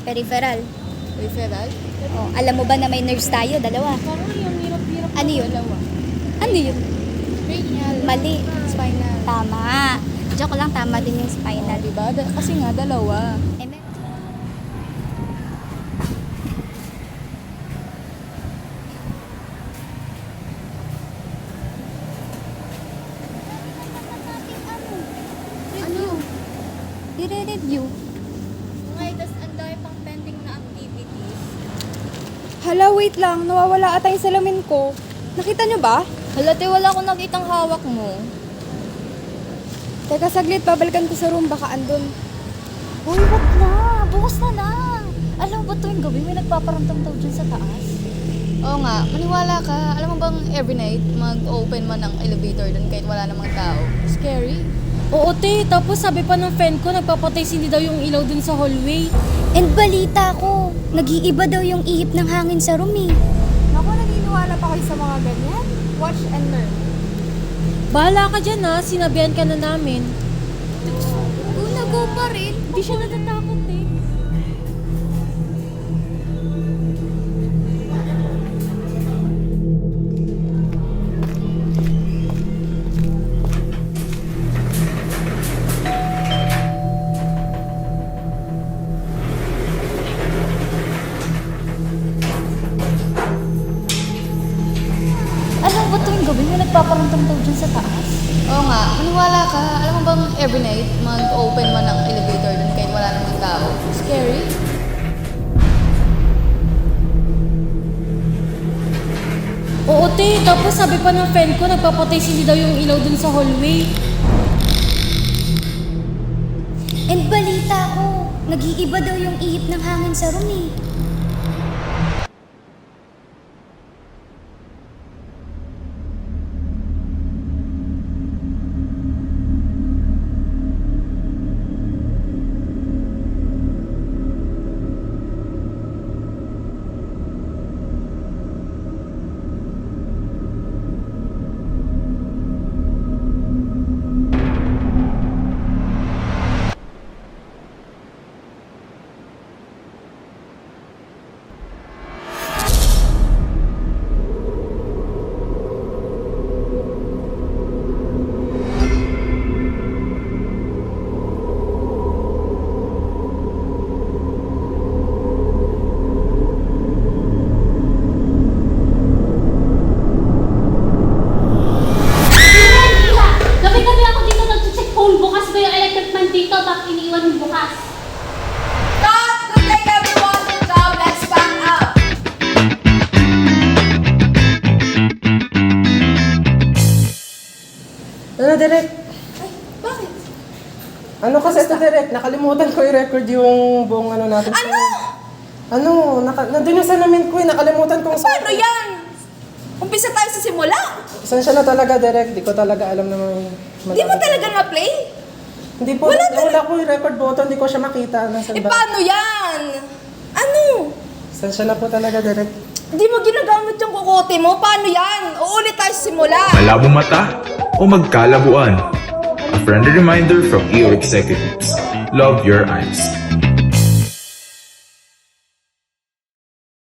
Peripheral. Referral? Oh, alam mo ba na may nerves tayo, dalawa? Parang yung hirap-hirap Ano yun? dalawa. Ano yun? Cranial. Mali. Spinal. Tama. Joke lang, tama din yung spinal. Diba? Kasi nga, dalawa. Eh, Ano? i-review. Ngayon, tas ang dami pang pending na activities. Hala, wait lang. Nawawala ata yung salamin ko. Nakita nyo ba? Halate, wala akong nakitang hawak mo. Teka, saglit. Babalikan ko sa room. Baka andun. Uy, wag na. Bukas na lang. Alam mo ba tuwing gabi may nagpaparamdam daw dyan sa taas? Oo nga, maniwala ka. Alam mo bang every night, mag-open man ng elevator doon kahit wala namang tao? Scary. Oo, te. Tapos sabi pa ng friend ko, nagpapatay sindi daw yung ilaw dun sa hallway. And balita ko, nag-iiba daw yung ihip ng hangin sa room eh. Naku, naniniwala pa kayo sa mga ganyan? Watch and learn. Bahala ka dyan ha, sinabihan ka na namin. Go pa rin. Hindi siya natatakot eh. Alam mo ba tuwing gabi may nagpaparamdam daw dyan sa taas? Oo nga, maniwala ka. Alam mo bang every night, mag-open man ng elevator doon kahit wala namang tao? Scary. Oo, te. Tapos sabi pa ng friend ko, nagpapatay sindi daw yung ilaw dun sa hallway. And balita ko, nag-iiba daw yung ihip ng hangin sa room eh. Gabi-gabi ako dito nag-check kung bukas ba yung electric fan dito, tapos iniiwan yung bukas. Cut! Good day everyone! Now let's back up! Ano, Direk? Bakit? Ano kasi ito, Direk? Nakalimutan ko i-record yung buong ano natin. Ano? Ano? Nandun yung salamin ko eh. Nakalimutan kong Paano yan? Umpisa tayo sa simula. Saan siya na talaga, Direk? Di ko talaga alam naman. Di mo talaga na-play? Hindi po. Wala ko yung record button. Di ko siya makita. Nasaan ba? Paano yan? Ano? Saan siya na po talaga, Direk? Di mo ginagamit yung kukote mo? Paano yan? Uulit tayo sa simula. Malabo mata o magkalabuan. A friendly reminder from EO Executives. Love your eyes.